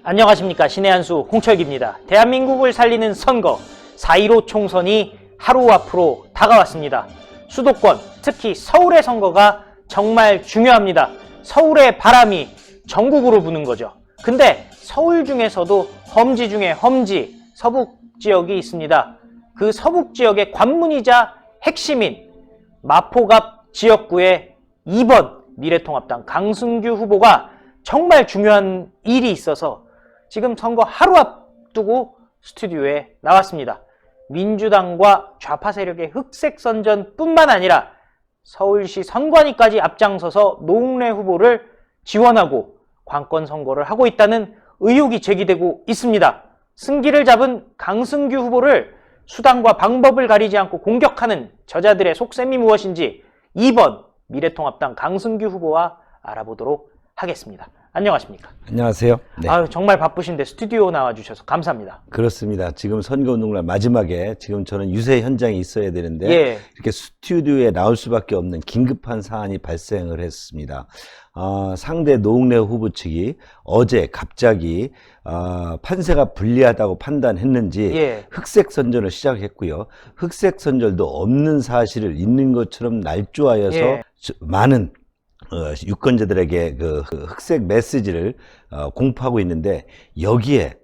안녕하십니까. 신의 한수 홍철기입니다. 대한민국을 살리는 선거 4.15 총선이 하루 앞으로 다가왔습니다. 수도권, 특히 서울의 선거가 정말 중요합니다. 서울의 바람이 전국으로 부는 거죠. 근데 서울 중에서도 험지 중에 험지, 서북 지역이 있습니다. 그 서북 지역의 관문이자 핵심인 마포갑 지역구의 2번 미래통합당 강승규 후보가 정말 중요한 일이 있어서 지금 선거 하루 앞두고 스튜디오에 나왔습니다. 민주당과 좌파 세력의 흑색 선전뿐만 아니라 서울시 선관위까지 앞장서서 노웅래 후보를 지원하고 관권 선거를 하고 있다는 의혹이 제기되고 있습니다. 승기를 잡은 강승규 후보를 수단과 방법을 가리지 않고 공격하는 저자들의 속셈이 무엇인지 2번 미래통합당 강승규 후보와 알아보도록 하겠습니다. 안녕하십니까? 안녕하세요. 네. 아유, 정말 바쁘신데 스튜디오 나와주셔서 감사합니다. 그렇습니다. 지금 선거운동날 마지막에 지금 저는 유세 현장에 있어야 되는데 예. 이렇게 스튜디오에 나올 수밖에 없는 긴급한 사안이 발생을 했습니다. 상대 노웅래 후보 측이 어제 갑자기 판세가 불리하다고 판단했는지 예. 흑색 선전을 시작했고요. 흑색 선전도 없는 사실을 있는 것처럼 날조하여서 예. 많은 유권자들에게 그 흑색 메시지를 공포하고 있는데 여기에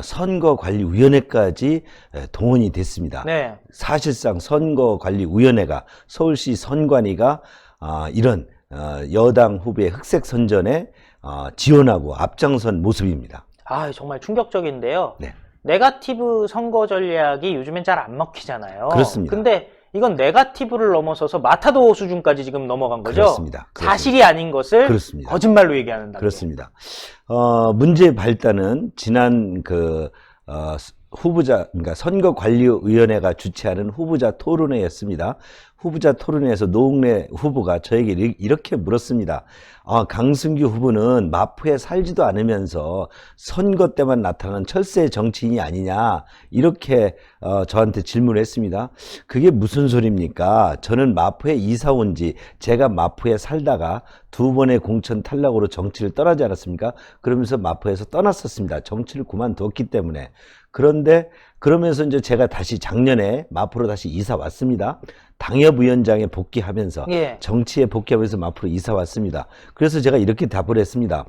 선거관리위원회까지 동원이 됐습니다. 네. 사실상 선거관리위원회가 서울시 선관위가 이런 여당 후보의 흑색 선전에 지원하고 앞장선 모습입니다. 아, 정말 충격적인데요. 네. 네거티브 선거 전략이 요즘엔 잘 안 먹히잖아요. 그렇습니다. 근데 이건 네거티브를 넘어서서 마타도 수준까지 지금 넘어간 거죠? 그렇습니다. 사실이 아닌 것을 그렇습니다. 거짓말로 얘기하는 단계. 그렇습니다. 문제의 발단은 지난 그러니까 선거관리위원회가 주최하는 후보자 토론회였습니다. 후보자 토론회에서 노웅래 후보가 저에게 이렇게 물었습니다. 강승규 후보는 마포에 살지도 않으면서 선거 때만 나타나는 철새 정치인이 아니냐, 이렇게 저한테 질문을 했습니다. 그게 무슨 소리입니까? 저는 마포에 이사 온 지, 제가 마포에 살다가 2번의 공천 탈락으로 정치를 떠나지 않았습니까? 그러면서 마포에서 떠났었습니다. 정치를 그만뒀기 때문에. 그런데 그러면서 이제 제가 다시 작년에 마포로 다시 이사 왔습니다. 당협위원장에 복귀하면서, 예. 정치에 복귀하면서 마포로 이사 왔습니다. 그래서 제가 이렇게 답을 했습니다.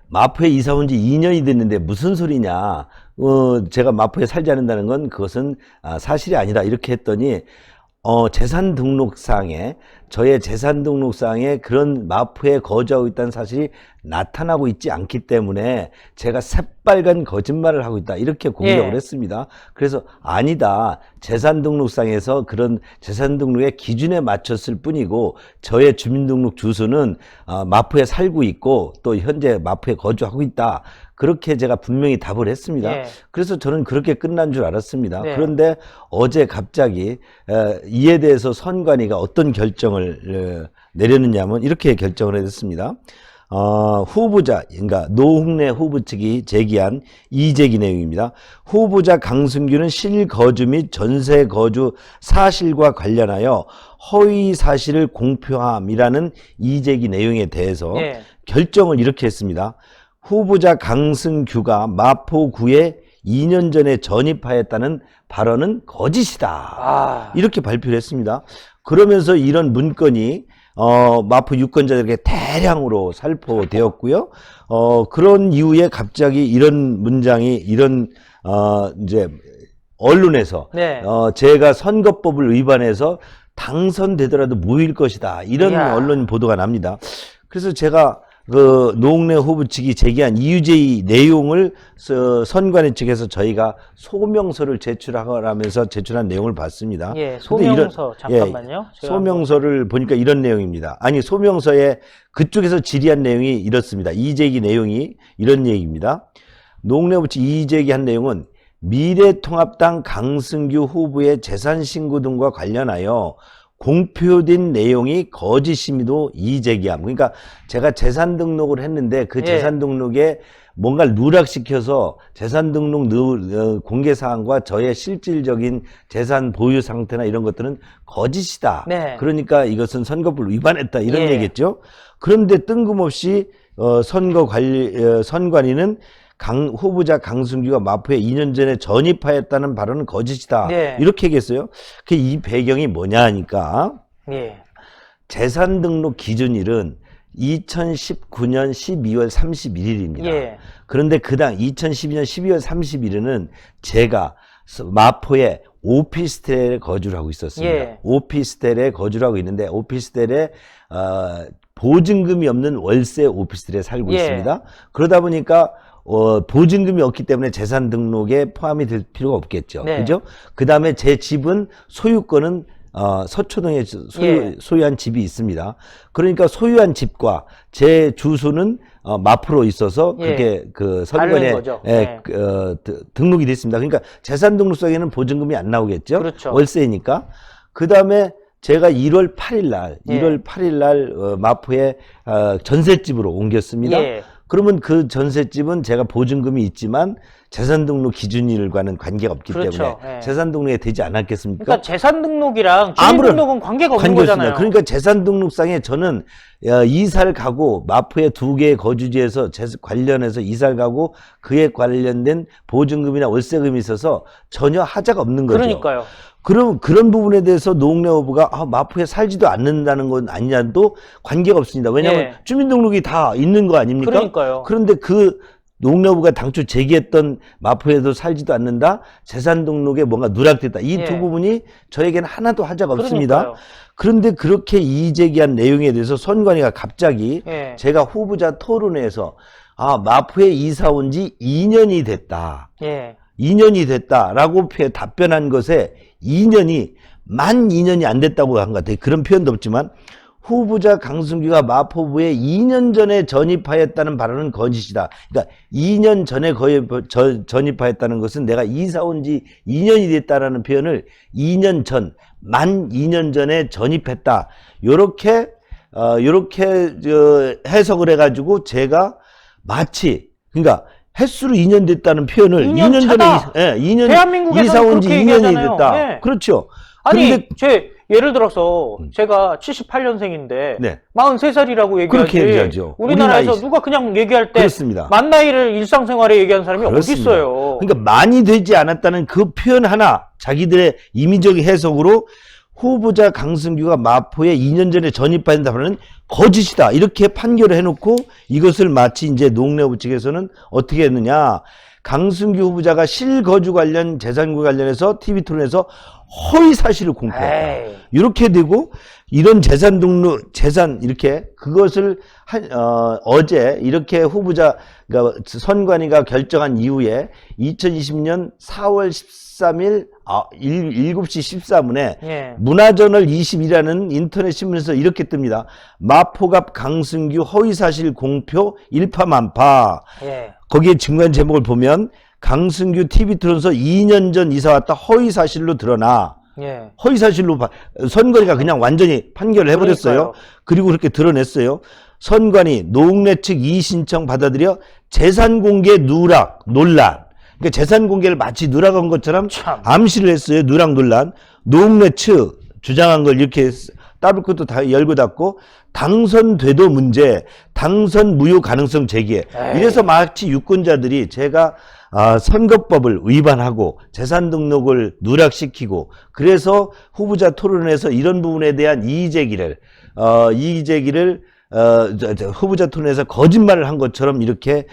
마포에 이사 온 지 2년이 됐는데 무슨 소리냐, 제가 마포에 살지 않는다는 건 그것은 사실이 아니다, 이렇게 했더니 재산 등록상에, 저의 재산 등록상에 그런 마포에 거주하고 있다는 사실이 나타나고 있지 않기 때문에 제가 새빨간 거짓말을 하고 있다, 이렇게 공격을 예. 했습니다. 그래서 아니다, 재산 등록상에서 그런 재산 등록의 기준에 맞췄을 뿐이고 저의 주민등록 주소는 마포에 살고 있고 또 현재 마포에 거주하고 있다, 그렇게 제가 분명히 답을 했습니다. 예. 그래서 저는 그렇게 끝난 줄 알았습니다. 네. 그런데 어제 갑자기 이에 대해서 선관위가 어떤 결정을 내렸느냐면 이렇게 결정을 했습니다. 후보자, 그러니까 노웅래 후보 측이 제기한 이의제기 내용입니다. 후보자 강승규는 실거주 및 전세 거주 사실과 관련하여 허위 사실을 공표함이라는 이의제기 내용에 대해서 예. 결정을 이렇게 했습니다. 후보자 강승규가 마포구에 2년 전에 전입하였다는 발언은 거짓이다, 이렇게 발표를 했습니다. 그러면서 이런 문건이 마포 유권자들에게 대량으로 살포되었고요. 그런 이후에 갑자기 이런 문장이, 이런 이제 언론에서 네. 제가 선거법을 위반해서 당선되더라도 무효일 것이다, 이런 이야. 언론 보도가 납니다. 그래서 제가 그 노웅래 후보 측이 제기한 이의제의 내용을 선관위 측에서 저희가 소명서를 제출하면서 제출한 내용을 봤습니다. 예, 근데 소명서, 잠깐만요. 제가 소명서를 보니까 이런 내용입니다. 아니, 소명서에 그쪽에서 질의한 내용이 이렇습니다. 이의제기 내용이 이런 얘기입니다. 노웅래 후보 측 이의제기한 내용은 미래통합당 강승규 후보의 재산 신고 등과 관련하여 공표된 내용이 거짓임에도 이의제기함. 그러니까 제가 재산 등록을 했는데 그 예. 재산 등록에 뭔가를 누락시켜서 재산 등록 공개 사항과 저의 실질적인 재산 보유 상태나 이런 것들은 거짓이다. 네. 그러니까 이것은 선거법을 위반했다 이런 예. 얘기겠죠. 그런데 뜬금없이 선관위는 후보자 강승규가 마포에 2년 전에 전입하였다는 발언은 거짓이다. 네. 이렇게 얘기했어요. 이 배경이 뭐냐 하니까 예. 재산 등록 기준일은 2019년 12월 31일입니다. 예. 그런데 그당 2012년 12월 31일은 제가 마포에 오피스텔에 거주를 하고 있었습니다. 예. 오피스텔에 거주를 하고 있는데 오피스텔에 보증금이 없는 월세 오피스텔에 살고 예. 있습니다. 그러다 보니까 보증금이 없기 때문에 재산 등록에 포함이 될 필요가 없겠죠. 네. 그죠? 그 다음에 제 집은 소유권은 서초동에 예. 소유한 집이 있습니다. 그러니까 소유한 집과 제 주소는 마포로 있어서 예. 그게 그 다른 선관위에 거죠. 네. 등록이 됐습니다. 그러니까 재산 등록서에는 보증금이 안 나오겠죠. 그렇죠. 월세니까. 그 다음에 제가 1월 8일 날, 예. 1월 8일 날 마포에 전셋집으로 옮겼습니다. 예. 그러면 그 전셋집은 제가 보증금이 있지만 재산 등록 기준일과는 관계가 없기 그렇죠. 때문에 예. 재산 등록이 되지 않았겠습니까? 그러니까 재산 등록이랑 주민 아무런 등록은 관계가 없는 관계 거잖아요. 없습니다. 그러니까 재산 등록상에 저는 이사를 가고 마포의 2개의 거주지에서 관련해서 이사를 가고 그에 관련된 보증금이나 월세금이 있어서 전혀 하자가 없는 거죠. 그러니까요. 그럼 그런 부분에 대해서 노웅래 후보가 마포에 살지도 않는다는 건 아니냐도 관계가 없습니다. 왜냐하면 예. 주민등록이 다 있는 거 아닙니까? 그러니까요. 그런데 그 노웅래 후보가 당초 제기했던 마포에도 살지도 않는다, 재산 등록에 뭔가 누락됐다. 이 두 예. 부분이 저에게는 하나도 하자가 없습니다. 그러니까요. 그런데 그렇게 이의제기한 내용에 대해서 선관위가 갑자기 예. 제가 후보자 토론회에서 마포에 이사 온 지 2년이 됐다. 예. 2년이 됐다라고 답변한 것에 2년이 만 2년이 안 됐다고 한 것 같아요. 그런 표현도 없지만 후보자 강승규가 마포구에 2년 전에 전입하였다는 발언은 거짓이다. 그러니까 2년 전에 전입하였다는 것은 내가 이사 온 지 2년이 됐다라는 표현을 2년 전, 만 2년 전에 전입했다. 요렇게 해석을 해가지고 제가 마치 그러니까 횟수로 2년 됐다는 표현을 2년 차다. 2년 대한민국에서는 이사 온 지 그렇게 2년이 얘기하잖아요. 됐다. 네. 그렇죠. 아니, 예를 들어서 제가 78년생인데 네. 43살이라고 얘기하지. 그렇게 얘기하죠. 우리나라에서 우리 나이 누가 그냥 얘기할 때 그렇습니다. 만 나이를 일상생활에 얘기하는 사람이 어디 그렇습니다. 있어요. 그러니까 많이 되지 않았다는 그 표현 하나 자기들의 임의적 해석으로 후보자 강승규가 마포에 2년 전에 전입한다는 거짓이다. 이렇게 판결을 해놓고 이것을 마치 이제 노웅래 후보 측에서는 어떻게 했느냐. 강승규 후보자가 실거주 관련 재산과 관련해서 TV토론에서 허위 사실을 공표했다. 에이. 이렇게 되고 이런 재산 이렇게 그것을 어제 이렇게 그러니까 선관위가 결정한 이후에 2020년 4월 13일 7시 14분에 예. 문화저널 20이라는 인터넷 신문에서 이렇게 뜹니다. 마포갑 강승규 허위사실 공표 일파만파. 예. 거기에 증거한 제목을 보면 강승규 TV토론에서 2년 전 이사 왔다 허위사실로 드러나. 예. 허위사실로 선관위가 그냥 완전히 판결을 해버렸어요. 그러니까요. 그리고 그렇게 드러냈어요. 선관위 노웅래 측 이의 신청 받아들여 재산 공개 누락 논란. 그러니까 재산 공개를 마치 누락한 것처럼 참. 암시를 했어요. 누락 논란. 노웅래 측 주장한 걸 이렇게 따블 것도 다 열고 닫고 당선돼도 문제, 당선 무효 가능성 제기해. 에이. 이래서 마치 유권자들이 제가 선거법을 위반하고 재산 등록을 누락시키고 그래서 후보자 토론에서 이런 부분에 대한 이의 제기를 후보자 토론에서 거짓말을 한 것처럼 이렇게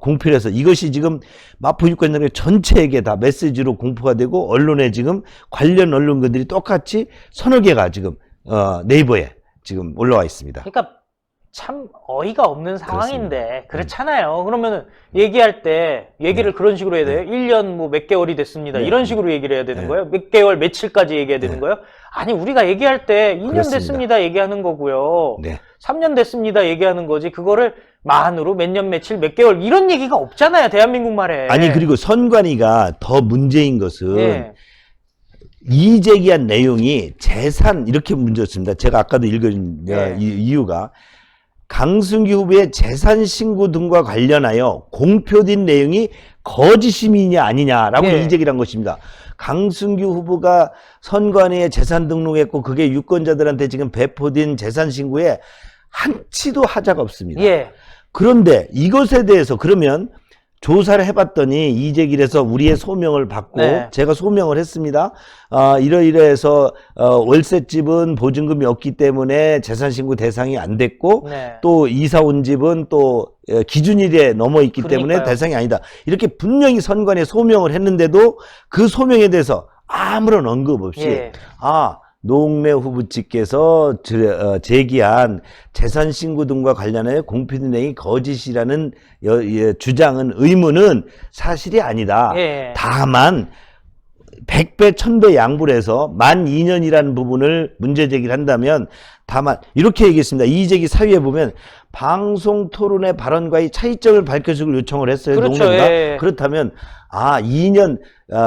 공표를 해서 이것이 지금 마포 유권자들 전체에게 다 메시지로 공포가 되고 언론에 지금 관련 언론들이 똑같이 서너 개가 지금 네이버에 지금 올라와 있습니다. 그러니까 참 어이가 없는 상황인데 그렇잖아요. 그러면은 얘기할 때 얘기를 그런 식으로 해야 돼요. 1년 뭐 몇 개월이 됐습니다. 이런 식으로 얘기를 해야 되는 거예요. 몇 개월 며칠까지 얘기해야 되는 거예요. 아니 우리가 얘기할 때 2년 그렇습니다. 됐습니다 얘기하는 거고요. 네. 3년 됐습니다 얘기하는 거지. 그거를 만으로 몇 년 며칠 몇 개월 이런 얘기가 없잖아요. 대한민국 말에. 아니 그리고 선관위가 더 문제인 것은 예. 이의 제기한 내용이 재산 이렇게 문제였습니다. 제가 아까도 읽은 예. 이유가 강승규 후보의 재산 신고 등과 관련하여 공표된 내용이 거짓이냐 아니냐라고 예. 이제기를 한 것입니다. 강승규 후보가 선관위에 재산 등록했고 그게 유권자들한테 지금 배포된 재산 신고에 한치도 하자가 없습니다. 예. 그런데 이것에 대해서 그러면 조사를 해봤더니 이재길에서 우리의 소명을 받고 네. 제가 소명을 했습니다. 이러이러해서 월세집은 보증금이 없기 때문에 재산신고 대상이 안 됐고 네. 또 이사 온 집은 또 기준일에 넘어 있기 때문에 그러니까요. 대상이 아니다. 이렇게 분명히 선관위에 소명을 했는데도 그 소명에 대해서 아무런 언급 없이 예. 노웅래 후보께서 제기한 재산신고 등과 관련해 공표된 내용이 거짓이라는 주장은 의문은 사실이 아니다. 예. 다만 100배 1000배 양보를 해서 만 2년이라는 부분을 문제 제기를 한다면 다만 이렇게 얘기했습니다. 이의제기 사유에 보면 방송 토론의 발언과의 차이점을 밝혀주길 요청을 했어요. 그렇죠. 노웅래가. 예. 그렇다면 2년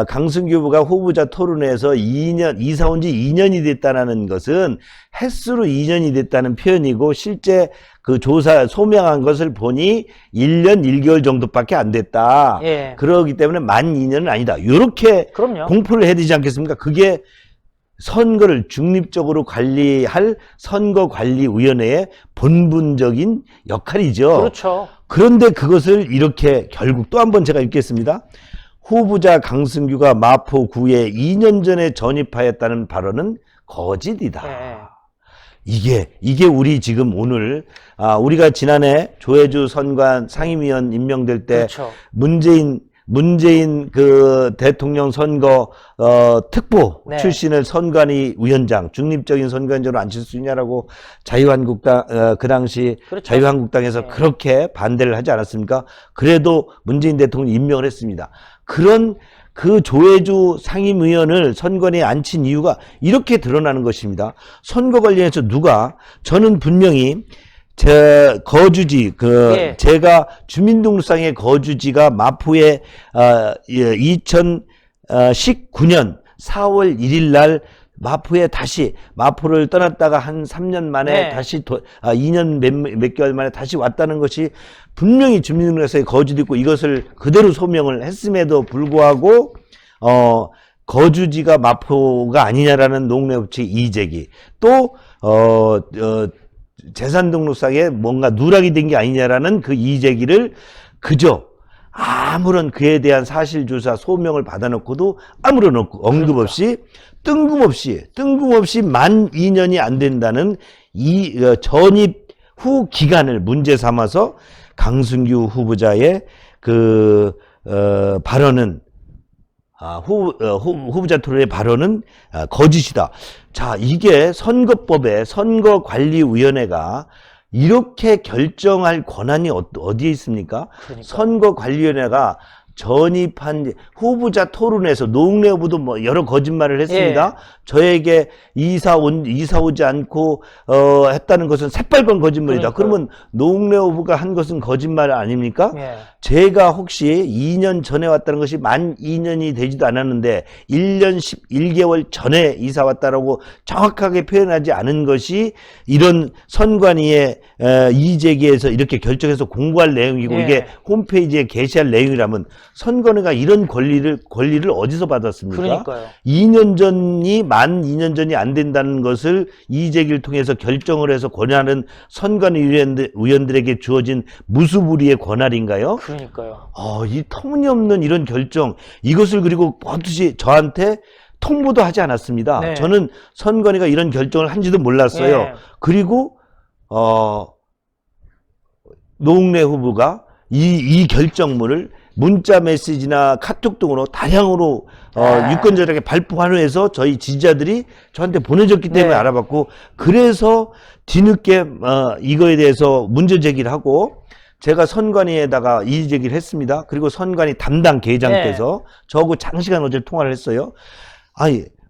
강승규 후보가 후보자 토론회에서 이사 온 지 2년이 됐다는 것은 횟수로 2년이 됐다는 표현이고 실제 그 조사 소명한 것을 보니 1년 1개월 정도밖에 안 됐다. 예. 그러기 때문에 만 2년은 아니다. 이렇게 그럼요. 공표를 해야 되지 않겠습니까? 그게 선거를 중립적으로 관리할 선거관리위원회의 본분적인 역할이죠. 그렇죠. 그런데 그것을 이렇게 결국 또 한 번 제가 읽겠습니다. 후보자 강승규가 마포구에 2년 전에 전입하였다는 발언은 거짓이다. 예. 이게 우리 지금 오늘 우리가 지난해 조혜주 선관 상임위원 임명될 때 그렇죠. 문재인 그 대통령 선거 특보 네. 출신을 선관위 위원장 중립적인 선관위원장으로 앉힐 수 있냐라고 자유한국당 그 당시 그렇죠. 자유한국당에서 네. 그렇게 반대를 하지 않았습니까? 그래도 문재인 대통령이 임명을 했습니다. 그런 그 조혜주 상임위원을 선관위에 앉힌 이유가 이렇게 드러나는 것입니다. 선거 관련해서 저는 분명히 제 거주지 예. 제가 주민등록상의 거주지가 마포에 2019년 4월 1일 날 마포를 떠났다가 한 3년 만에 네. 다시 2년 몇 개월 만에 다시 왔다는 것이 분명히 주민등록상에 거주도 있고 이것을 그대로 소명을 했음에도 불구하고 거주지가 마포가 아니냐라는 노웅래 후보 측의 이의제기 또 재산등록상에 뭔가 누락이 된 게 아니냐라는 그 이의제기를 그저 아무런 그에 대한 사실조사 소명을 받아놓고도 아무런 언급 없이 뜬금없이 만 2년이 안 된다는 이 전입 후 기간을 문제 삼아서 강승규 후보자의 그 발언은 후보자 토론의 발언은 거짓이다. 자, 이게 선거법에 선거관리위원회가 이렇게 결정할 권한이 어디에 있습니까? 그러니까요. 선거관리위원회가 전입한 후보자 토론에서 노웅래 후보도 뭐 여러 거짓말을 했습니다. 예. 저에게 이사 오지 않고 했다는 것은 새빨간 거짓말이다. 그러니까요. 그러면 노웅래 후보가 한 것은 거짓말 아닙니까? 예. 제가 혹시 2년 전에 왔다는 것이 만 2년이 되지도 않았는데 1년 11개월 전에 이사 왔다라고 정확하게 표현하지 않은 것이 이런 선관위의 이의제기에서 이렇게 결정해서 공부할 내용이고 예. 이게 홈페이지에 게시할 내용이라면 선관위가 이런 권리를 어디서 받았습니까? 그러니까요. 2년 전이 만 2년 전이 안 된다는 것을 이의제기를 통해서 결정을 해서 권한은 선관위 의원들에게 주어진 무수부리의 권한인가요? 그러니까요. 이 터무니없는 이런 결정, 이것을 그리고 반드시 저한테 통보도 하지 않았습니다. 네. 저는 선관위가 이런 결정을 한지도 몰랐어요. 예. 그리고 노웅래 후보가 이 결정문을 문자 메시지나 카톡 등으로 다량으로 유권자들에게 발표하려 해서 저희 지지자들이 저한테 보내줬기 때문에 네. 알아봤고 그래서 뒤늦게 이거에 대해서 문제 제기를 하고 제가 선관위에다가 이의 제기를 했습니다. 그리고 선관위 담당 계장께서 저하고 장시간 어제 통화를 했어요.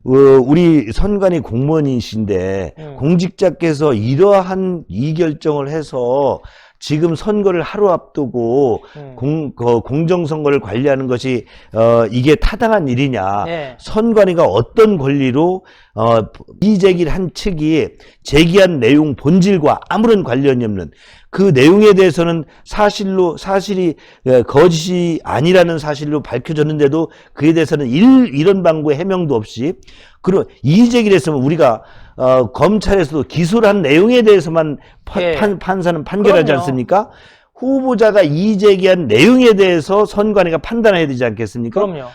우리 선관위 공무원이신데 공직자께서 이러한 이 결정을 해서 지금 선거를 하루 앞두고 공정선거를 관리하는 것이 이게 타당한 일이냐. 예. 선관위가 어떤 권리로 이의제기를 한 측이 제기한 내용 본질과 아무런 관련이 없는 그 내용에 대해서는 사실이 거짓이 아니라는 사실로 밝혀졌는데도 그에 대해서는 이런 방구의 해명도 없이 그런 이의제기를 했으면 우리가 검찰에서도 기소를 한 내용에 대해서만 예. 판사는 판결하지 그럼요. 않습니까? 후보자가 이의제기한 내용에 대해서 선관위가 판단해야 되지 않겠습니까? 그럼요.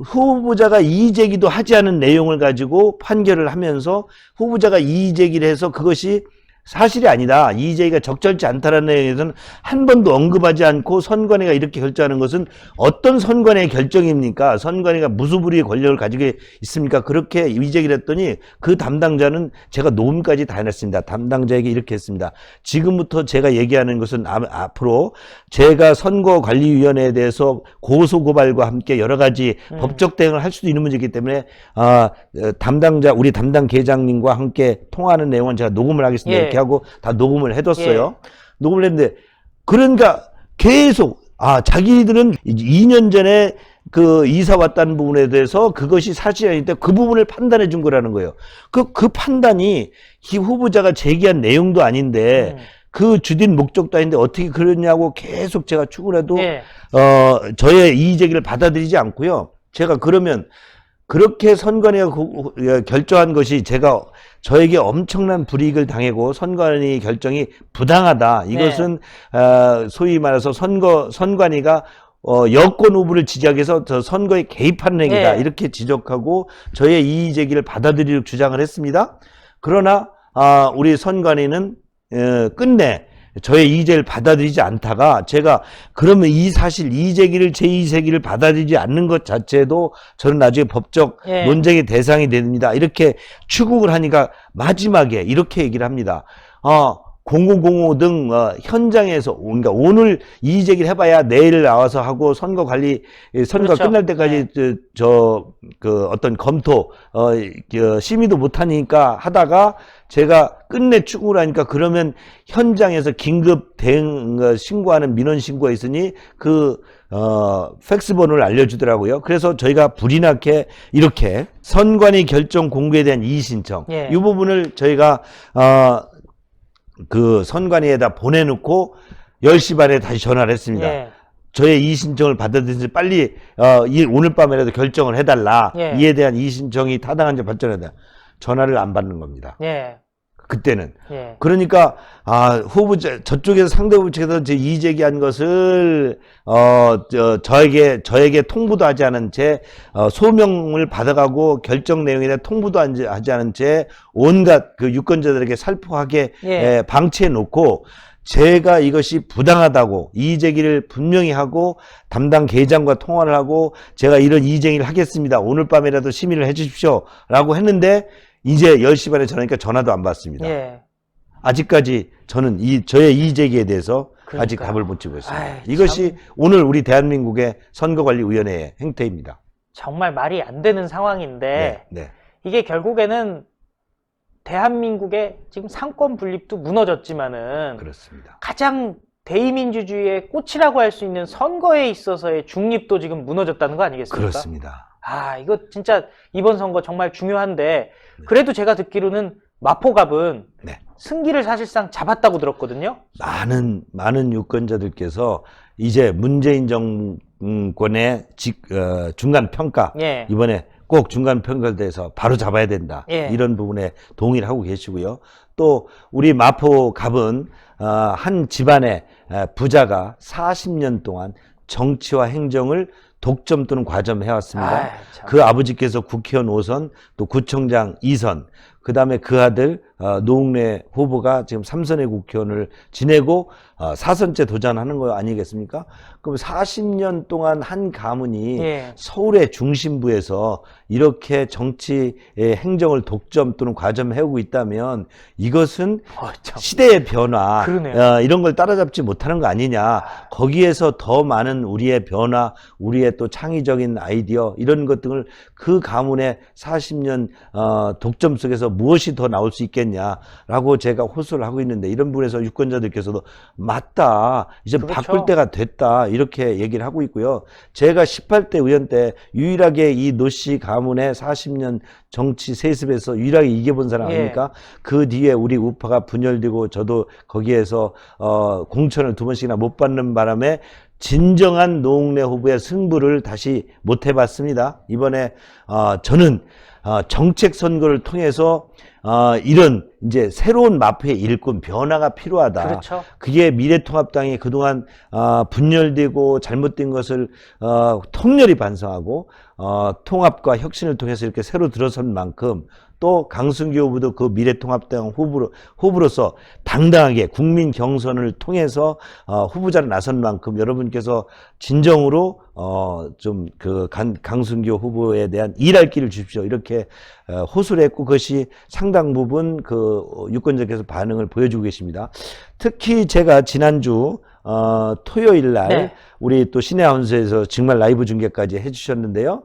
후보자가 이의제기도 하지 않은 내용을 가지고 판결을 하면서 후보자가 이의제기를 해서 그것이 사실이 아니다. 이의제기가 적절치 않다라는 내용에서는 한 번도 언급하지 않고 선관위가 이렇게 결정하는 것은 어떤 선관위의 결정입니까? 선관위가 무소불위의 권력을 가지고 있습니까? 그렇게 이의제기를 했더니 그 담당자는 제가 녹음까지 다 해놨습니다. 담당자에게 이렇게 했습니다. 지금부터 제가 얘기하는 것은 앞으로 제가 선거관리위원회에 대해서 고소고발과 함께 여러 가지 법적 대응을 할 수도 있는 문제이기 때문에 우리 담당 계장님과 함께 통화하는 내용은 제가 녹음을 하겠습니다. 예. 이렇게 하고 다 녹음을 해뒀어요. 예. 녹음을 했는데 그러니까 계속 자기들은 2년 전에 그 이사 왔다는 부분에 대해서 그것이 사실이 아닌데 그 부분을 판단해 준 거라는 거예요. 그 판단이 이 후보자가 제기한 내용도 아닌데 그 주된 목적도 아닌데 어떻게 그러냐고 계속 제가 추구를 해도 예. 저의 이의제기를 받아들이지 않고요. 제가 그러면 그렇게 선관위가 결정한 것이 저에게 엄청난 불이익을 당하고 선관위 결정이 부당하다. 이것은 소위 말해서 선관위가 여권 후보를 지지하기 위해서 저 선거에 개입하는 행위다. 네. 이렇게 지적하고 저의 이의 제기를 받아들이려고 주장을 했습니다. 그러나 우리 선관위는 끝내 저의 이의제기를 받아들이지 않다가 제가 그러면 이의제기를 제 이의제기를 받아들이지 않는 것 자체도 저는 나중에 법적 예. 논쟁의 대상이 됩니다. 이렇게 추궁을 하니까 마지막에 이렇게 얘기를 합니다. 0005 등 현장에서 그러니까 오늘 이의제기를 해봐야 내일 나와서 하고 선거가 그렇죠. 끝날 때까지 그 어떤 검토 심의도 못하니까 하다가 제가 끝내 추궁을 하니까 그러면 현장에서 긴급 대응 신고하는 민원 신고가 있으니 팩스 번호를 알려주더라고요. 그래서 저희가 불이 나게 이렇게 선관위 결정 공고에 대한 이의 신청 예. 이 부분을 저희가 그 선관위에다 보내놓고 10시 반에 다시 전화를 했습니다. 예. 저의 이의 신청을 받아들여서 빨리 오늘 밤에라도 결정을 해달라. 예. 이에 대한 이의 신청이 타당한지 발전해다. 전화를 안 받는 겁니다. 예. 그때는. 예. 그러니까 후보자 저쪽에서 상대 후보 측에서 제 이의 제기한 것을 저에게 통보도 하지 않은 채 소명을 받아가고 결정 내용에 대한 통보도 하지 않은 채 온갖 그 유권자들에게 살포하게 예. 방치해 놓고 제가 이것이 부당하다고 이의 제기를 분명히 하고 담당 계장과 통화를 하고 제가 이런 이의 제기를 하겠습니다. 오늘 밤에라도 심의를 해 주십시오. 라고 했는데 이제 10시 반에 전화니까 전화도 안 받습니다. 예. 아직까지 저는 저의 이의 제기에 대해서 아직 그러니까요. 답을 못 주고 있습니다. 아이, 이것이 오늘 우리 대한민국의 선거관리위원회의 행태입니다. 정말 말이 안 되는 상황인데 네. 이게 결국에는 대한민국의 지금 상권 분립도 무너졌지만은 그렇습니다. 가장 대의민주주의의 꽃이라고 할 수 있는 선거에 있어서의 중립도 지금 무너졌다는 거 아니겠습니까? 그렇습니다. 이거 진짜 이번 선거 정말 중요한데 그래도 제가 듣기로는 마포갑은 네. 승기를 사실상 잡았다고 들었거든요. 많은 유권자들께서 이제 문재인 정권의 중간 평가 예. 이번에 꼭 중간 평가에 대해서 바로 잡아야 된다. 예. 이런 부분에 동의를 하고 계시고요. 또 우리 마포갑은 한 집안의 부자가 40년 동안 정치와 행정을 독점 또는 과점해왔습니다. 참. 그 아버지께서 국회의원 5선, 또 구청장 2선, 그 다음에 그 아들 노웅래 후보가 지금 3선의 국회의원을 지내고 4선째 도전하는 거 아니겠습니까? 그럼 40년 동안 한 가문이 예. 서울의 중심부에서 이렇게 정치의 행정을 독점 또는 과점해오고 있다면 이것은 참. 시대의 변화 그러네요. 이런 걸 따라잡지 못하는 거 아니냐. 거기에서 더 많은 우리의 변화, 우리의 또 창의적인 아이디어 이런 것 등을 그 가문의 40년 독점 속에서 무엇이 더 나올 수 있겠냐. 아니겠냐라고 제가 호소를 하고 있는데, 이런 부분에서 유권자들께서도 맞다, 이제 그렇죠. 바꿀 때가 됐다, 이렇게 얘기를 하고 있고요. 제가 18대 의원 때 유일하게 이 노씨 가문의 40년 정치 세습에서 유일하게 이겨본 사람 아닙니까? 그 뒤에 우리 우파가 분열되고 저도 거기에서 공천을 2번씩이나 못 받는 바람에 진정한 노웅래 후보의 승부를 다시 못 해봤습니다. 이번에 저는 정책 선거를 통해서 이런 이제 새로운 마포의 일꾼 변화가 필요하다. 그렇죠. 그게 미래통합당이 그동안 분열되고 잘못된 것을 통렬히 반성하고 통합과 혁신을 통해서 이렇게 새로 들어선 만큼, 또 강승규 후보도 그 미래통합당 후보로서 당당하게 국민 경선을 통해서 후보자로 나선 만큼 여러분께서 진정으로 좀 그 강승규 후보에 대한 일할 길을 주십시오, 이렇게 호소를 했고, 그것이 상당 부분 그 유권자께서 반응을 보여주고 계십니다. 특히 제가 지난주 토요일 날 우리 또 신의 아나운서에서 정말 라이브 중계까지 해주셨는데요.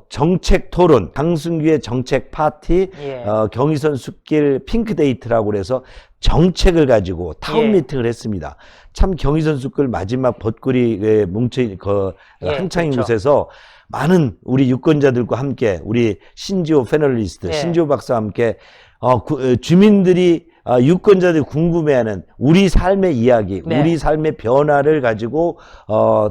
정책 토론, 강승규의 정책 파티, 경의선 숲길 핑크데이트라고 그래서 정책을 가지고 타운 미팅을 했습니다. 참 경의선 숲길 마지막 벚꿀이 뭉쳐있는 한창인 그렇죠. 곳에서 많은 우리 유권자들과 함께, 우리 신지호 패널리스트, 신지호 박사와 함께 주민들이 유권자들이 궁금해하는 우리 삶의 이야기, 우리 삶의 변화를 가지고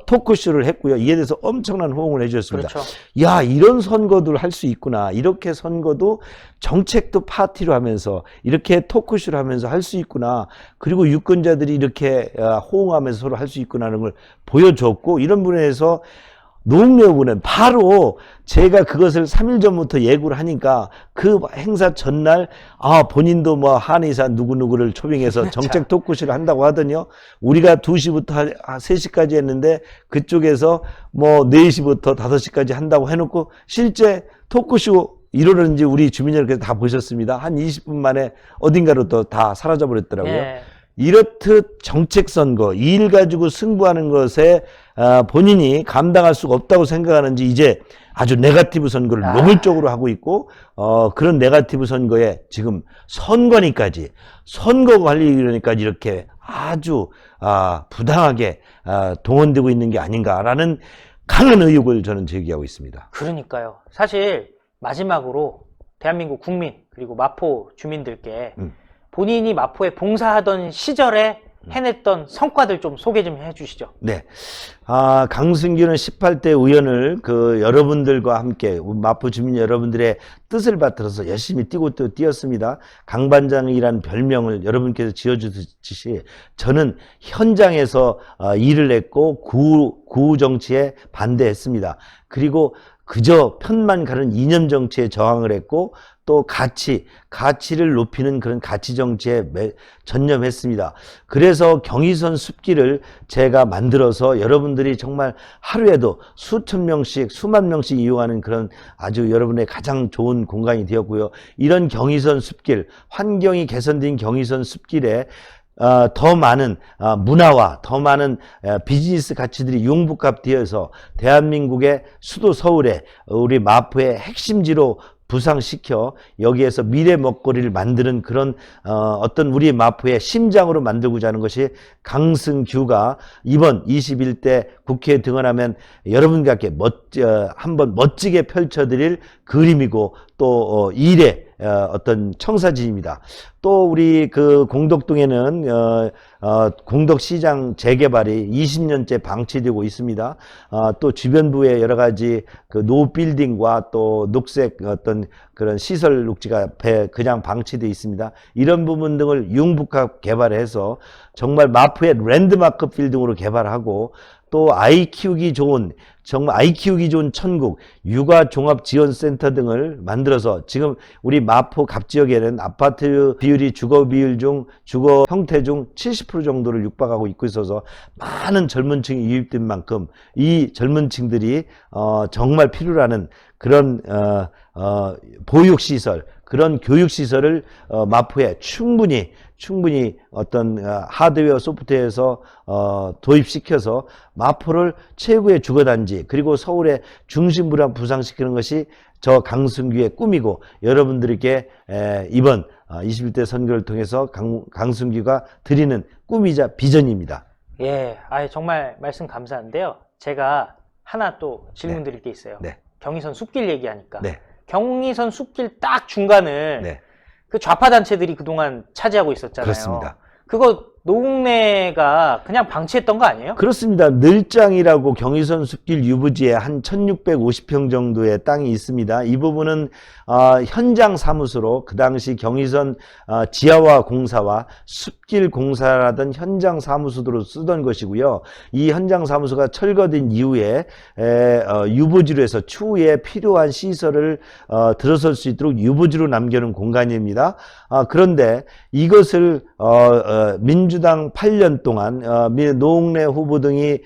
토크쇼를 했고요. 이에 대해서 엄청난 호응을 해주셨습니다. 그렇죠. 야, 이런 선거도 할 수 있구나. 이렇게 선거도 정책도 파티로 하면서 이렇게 토크쇼를 하면서 할 수 있구나. 그리고 유권자들이 이렇게 호응하면서 서로 할 수 있구나라는 걸 보여줬고, 이런 분야에서 노웅래 후보는 바로 제가 그것을 3일 전부터 예고를 하니까 그 행사 전날 본인도 뭐 한의사 누구누구를 초빙해서 정책 토크쇼를 한다고 하더니요. 우리가 2시부터 3시까지 했는데 그쪽에서 뭐 4시부터 5시까지 한다고 해놓고 실제 토크쇼 이러는지 우리 주민 여러분께서 다 보셨습니다. 한 20분 만에 어딘가로 또 다 사라져 버렸더라고요. 이렇듯 정책 선거, 이 일 가지고 승부하는 것에 본인이 감당할 수가 없다고 생각하는지 이제 아주 네거티브 선거를 노골적으로 하고 있고, 그런 네거티브 선거에 지금 선관위까지, 선거관리위원회까지 이렇게 아주 부당하게 동원되고 있는 게 아닌가라는 강한 의혹을 저는 제기하고 있습니다. 그러니까요. 사실 마지막으로 대한민국 국민 그리고 마포 주민들께 본인이 마포에 봉사하던 시절에 해냈던 성과들 좀 소개 좀 해주시죠. 네. 강승규는 18대 의원을 여러분들과 함께 마포 주민 여러분들의 뜻을 받들어서 열심히 뛰고 또 뛰었습니다. 강반장이란 별명을 여러분께서 지어주듯이 저는 현장에서 일을 했고 구우 정치에 반대했습니다. 그리고 그저 편만 가는 이념 정치에 저항을 했고, 또 가치를 높이는 그런 가치 정치에 전념했습니다. 그래서 경의선 숲길을 제가 만들어서 여러분들이 정말 하루에도 수천 명씩, 수만 명씩 이용하는 그런 아주 여러분의 가장 좋은 공간이 되었고요. 이런 경의선 숲길, 환경이 개선된 경의선 숲길에 더 많은 문화와 더 많은 비즈니스 가치들이 융복합되어서 대한민국의 수도 서울에 우리 마포의 핵심지로 부상시켜 여기에서 미래 먹거리를 만드는 그런 어떤 우리 마포의 심장으로 만들고자 하는 것이 강승규가 이번 21대 국회에 등원하면 여러분과 함께 한번 멋지게 펼쳐드릴 그림이고 또 일의 어떤 청사진입니다. 또 우리 공덕동에는 공덕시장 재개발이 20년째 방치되고 있습니다. 또 주변부에 여러 가지 노후 빌딩과 또 녹색 어떤 그런 시설 녹지가 그냥 방치되어 있습니다. 이런 부분 등을 융복합 개발해서 정말 마포의 랜드마크 빌딩으로 개발하고, 또 정말 아이 키우기 좋은 천국, 육아종합지원센터 등을 만들어서 지금 우리 마포 갑 지역에는 아파트 비율이 주거 형태 중 70% 정도를 육박하고 있고 있어서 많은 젊은 층이 유입된 만큼 이 젊은 층들이 정말 필요로 하는 그런 보육시설, 그런 교육시설을 마포에 충분히 어떤 하드웨어 소프트웨어에서 도입시켜서 마포를 최고의 주거단지 그리고 서울의 중심부를 부상시키는 것이 저 강승규의 꿈이고 여러분들에게 이번 21대 선거를 통해서 강승규가 드리는 꿈이자 비전입니다. 예, 정말 말씀 감사한데요. 제가 하나 또 질문 네. 드릴 게 있어요. 네. 경의선 숲길 얘기하니까. 네. 경의선 숲길 딱 중간을 네. 그 좌파 단체들이 그동안 차지하고 있었잖아요. 그렇습니다. 그거 노웅래가 그냥 방치했던 거 아니에요? 그렇습니다. 늘장이라고 경의선 숲길 유부지에 한 1650평 정도의 땅이 있습니다. 이 부분은 현장 사무소로 그 당시 경의선 지하화 공사와 숲길 공사를 하던 현장 사무소로 쓰던 것이고요. 이 현장 사무소가 철거된 이후에 유보지로 해서 추후에 필요한 시설을 들어설 수 있도록 유보지로 남겨놓은 공간입니다. 그런데 이것을 민주당 8년 동안 노웅래 후보 등이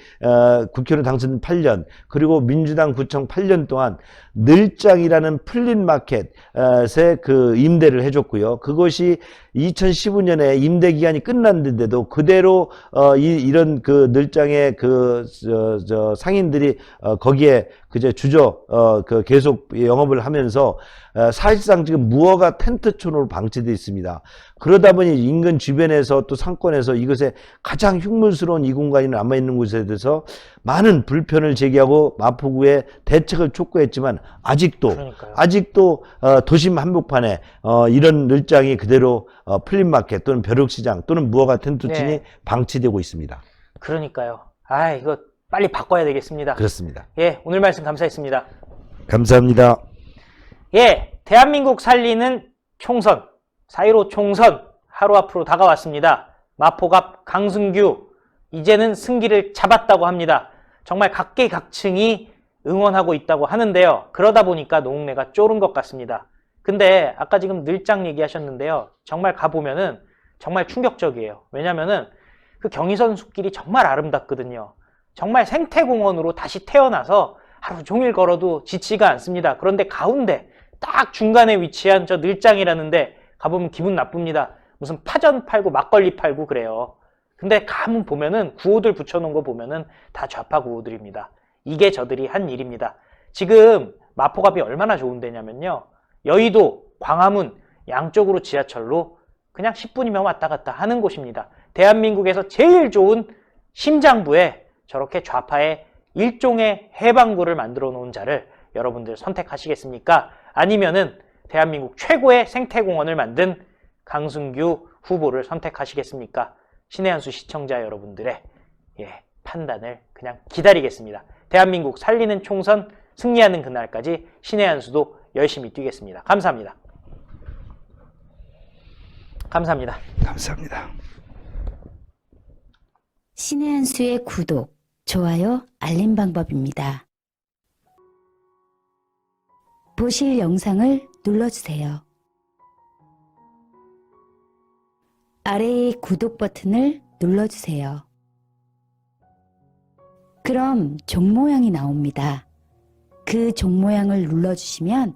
국회의원 당선 8년 그리고 민주당 구청 8년 동안 늘장이라는 플릿마켓에 그 임대를 해줬고요. 그것이 2015년에 임대 기간이 끝났는데도 그대로 이런 그 늘장의 그 상인들이 거기에 그저 계속 영업을 하면서 사실상 지금 무허가 텐트촌으로 방치되어 있습니다. 그러다 보니 인근 주변에서 또 상권에서 이것에 가장 흉물스러운 이 공간이 남아있는 곳에 대해서 많은 불편을 제기하고 마포구에 대책을 촉구했지만 아직도 도심 한복판에 이런 늘장이 그대로 플립마켓 또는 벼룩시장 또는 무허가 텐트촌이 네. 방치되고 있습니다. 그러니까요. 이거 빨리 바꿔야 되겠습니다. 그렇습니다. 예, 오늘 말씀 감사했습니다. 감사합니다. 예, 대한민국 살리는 총선, 4.15 총선 하루 앞으로 다가왔습니다. 마포갑 강승규 이제는 승기를 잡았다고 합니다. 정말 각계각층이 응원하고 있다고 하는데요. 그러다 보니까 노웅래가 쫄은 것 같습니다. 근데 아까 지금 늘장 얘기하셨는데요. 정말 가보면은 정말 충격적이에요. 왜냐면은 그 경의선 숲길이 정말 아름답거든요. 정말 생태공원으로 다시 태어나서 하루 종일 걸어도 지치가 않습니다. 그런데 가운데 딱 중간에 위치한 저 늘장이라는데 가보면 기분 나쁩니다. 무슨 파전 팔고 막걸리 팔고 그래요. 근데 가면 보면은 구호들 붙여놓은 거 보면은 다 좌파 구호들입니다. 이게 저들이 한 일입니다. 지금 마포갑이 얼마나 좋은 데냐면요. 여의도, 광화문 양쪽으로 지하철로 그냥 10분이면 왔다 갔다 하는 곳입니다. 대한민국에서 제일 좋은 심장부에 저렇게 좌파의 일종의 해방구를 만들어 놓은 자를 여러분들 선택하시겠습니까? 아니면은 대한민국 최고의 생태공원을 만든 강승규 후보를 선택하시겠습니까? 신의 한 수 시청자 여러분들의 판단을 그냥 기다리겠습니다. 대한민국 살리는 총선 승리하는 그날까지 신의 한 수도 열심히 뛰겠습니다. 감사합니다. 감사합니다. 감사합니다. 신의 한 수의 구독, 좋아요, 알림 방법입니다. 보실 영상을 눌러주세요. 아래의 구독 버튼을 눌러주세요. 그럼 종 모양이 나옵니다. 그 종 모양을 눌러주시면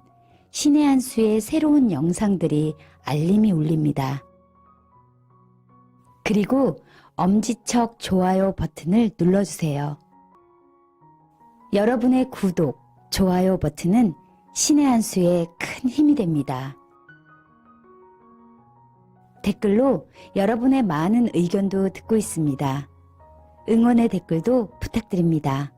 신의 한 수의 새로운 영상들이 알림이 울립니다. 그리고 엄지척 좋아요 버튼을 눌러주세요. 여러분의 구독, 좋아요 버튼은 신의 한 수의 큰 힘이 됩니다. 댓글로 여러분의 많은 의견도 듣고 있습니다. 응원의 댓글도 부탁드립니다.